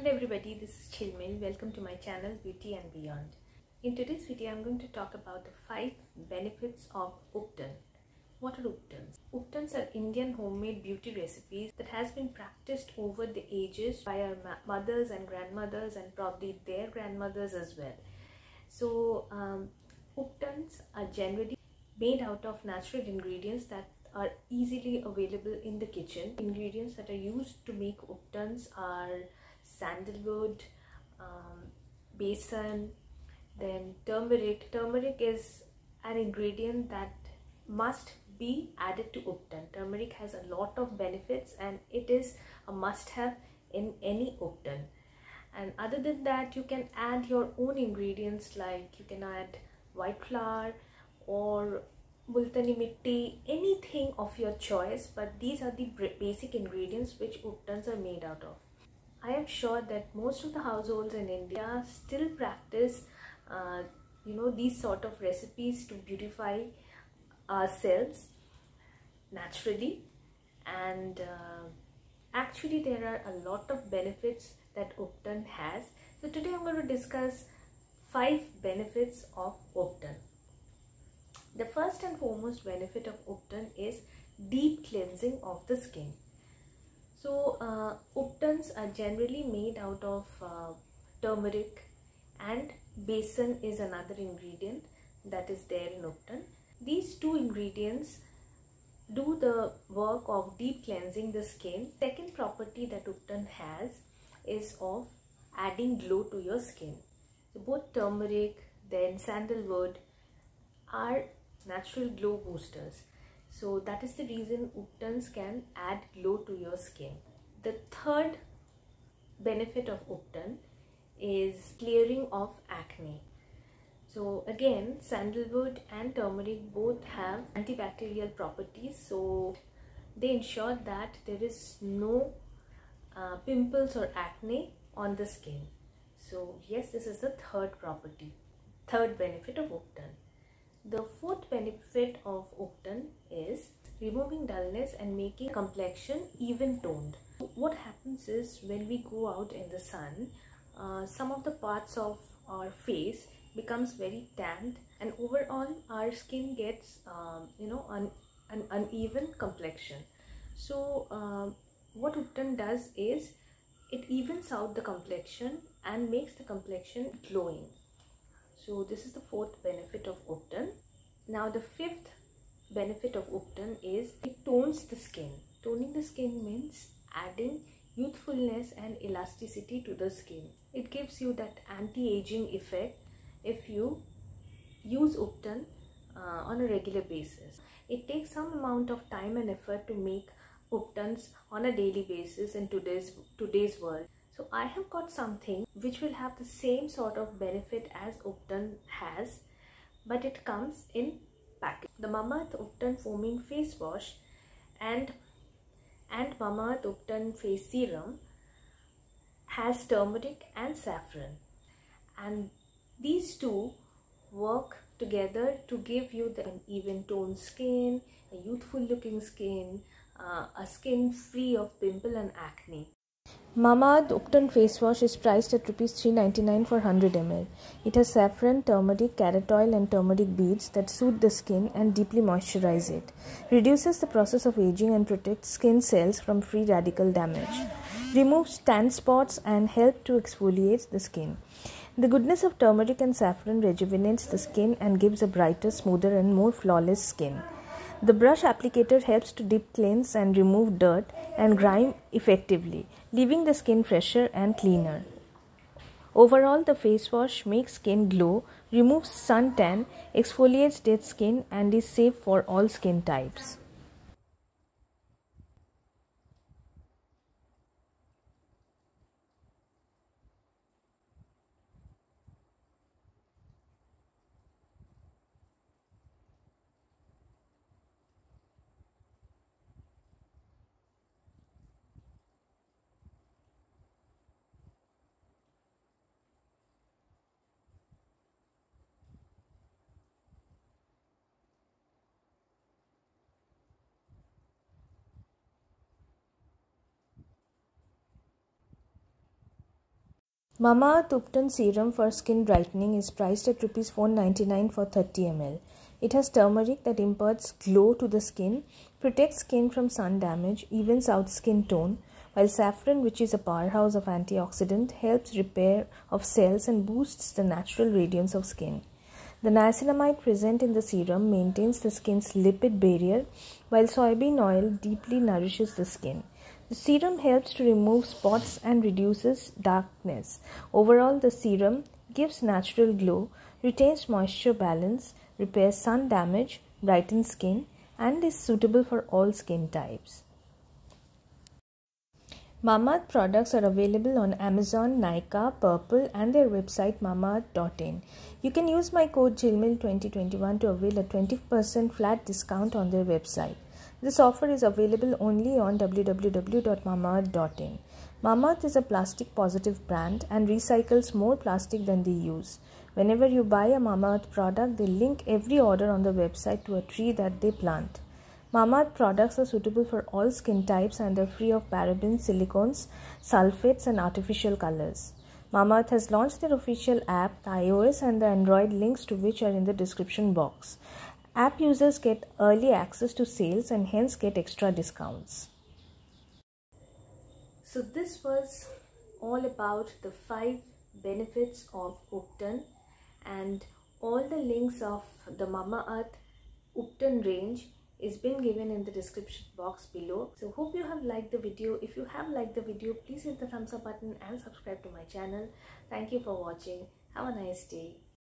Hello everybody, this is Jhilmil. Welcome to my channel Beauty and Beyond. In today's video, I'm going to talk about the 5 benefits of Ubtan. What are Ubtans? Ubtans are Indian homemade beauty recipes that has been practiced over the ages by our mothers and grandmothers and probably their grandmothers as well. So Ubtans are generally made out of natural ingredients that are easily available in the kitchen. Ingredients that are used to make Ubtans are sandalwood, besan, then turmeric. Turmeric is an ingredient that must be added to Ubtan. Turmeric has a lot of benefits and it is a must-have in any Ubtan. And other than that, you can add your own ingredients, like you can add white flour or multani mitti, anything of your choice, but these are the basic ingredients which Ubtans are made out of. I am sure that most of the households in India still practice these sort of recipes to beautify ourselves naturally, and actually there are a lot of benefits that Ubtan has. So today I'm going to discuss 5 benefits of Ubtan. The first and foremost benefit of Ubtan is deep cleansing of the skin. So Ubtans are generally made out of turmeric, and besan is another ingredient that is there in Ubtan. These two ingredients do the work of deep cleansing the skin. Second property that Ubtan has is of adding glow to your skin. So both turmeric, then sandalwood are natural glow boosters. So that is the reason Ubtans can add glow to your skin. The third benefit of Ubtan is clearing of acne. So again, sandalwood and turmeric both have antibacterial properties, so they ensure that there is no pimples or acne on the skin. So yes, this is the third benefit of Ubtan. The fourth benefit of Ubtan is removing dullness and making complexion even toned. What happens is, when we go out in the sun, some of the parts of our face becomes very tanned, and overall our skin gets an uneven complexion. So what Ubtan does is it evens out the complexion and makes the complexion glowing. So this is the fourth benefit of Ubtan. Now the fifth benefit of Ubtan is it tones the skin. Toning the skin means adding youthfulness and elasticity to the skin. It gives you that anti-aging effect if you use Ubtan on a regular basis. It takes some amount of time and effort to make Ubtans on a daily basis in today's world. So I have got something which will have the same sort of benefit as Ubtan has, but it comes in package. The Mamaearth Ubtan Foaming Face Wash and Mamaearth Ubtan Face Serum has turmeric and saffron, and these two work together to give you an even toned skin, a youthful looking skin, a skin free of pimple and acne. Mamaearth Ubtan Face Wash is priced at Rs 399 for 100 ml. It has saffron, turmeric, carrot oil and turmeric beads that soothe the skin and deeply moisturize it, reduces the process of aging and protects skin cells from free radical damage, removes tan spots and help to exfoliate the skin. The goodness of turmeric and saffron rejuvenates the skin and gives a brighter, smoother and more flawless skin. The brush applicator helps to deep cleanse and remove dirt and grime effectively, leaving the skin fresher and cleaner. Overall, the face wash makes skin glow, removes suntan, exfoliates dead skin and is safe for all skin types. Mamaearth Ubtan Serum for Skin Brightening is priced at Rs 499 for 30 ml. It has turmeric that imparts glow to the skin, protects skin from sun damage, evens out skin tone, while saffron, which is a powerhouse of antioxidant, helps repair of cells and boosts the natural radiance of skin. The niacinamide present in the serum maintains the skin's lipid barrier, while soybean oil deeply nourishes the skin. The serum helps to remove spots and reduces darkness. Overall, the serum gives natural glow, retains moisture balance, repairs sun damage, brightens skin, and is suitable for all skin types. Mamaearth products are available on Amazon, Nykaa, Purple, and their website mamaearth.in. You can use my code jhilmild2021 to avail a 20% flat discount on their website. This offer is available only on www.mamaearth.in. Mamaearth is a plastic positive brand and recycles more plastic than they use. Whenever you buy a Mamaearth product, they link every order on the website to a tree that they plant. Mamaearth products are suitable for all skin types and are free of parabens, silicones, sulfates, and artificial colors. Mamaearth has launched their official app, the iOS and the Android, links to which are in the description box. App users get early access to sales and hence get extra discounts. So this was all about the 5 benefits of Ubtan, and all the links of the Mamaearth Ubtan range is been given in the description box below. So hope you have liked the video. If you have liked the video, please hit the thumbs up button and subscribe to my channel. Thank you for watching. Have a nice day.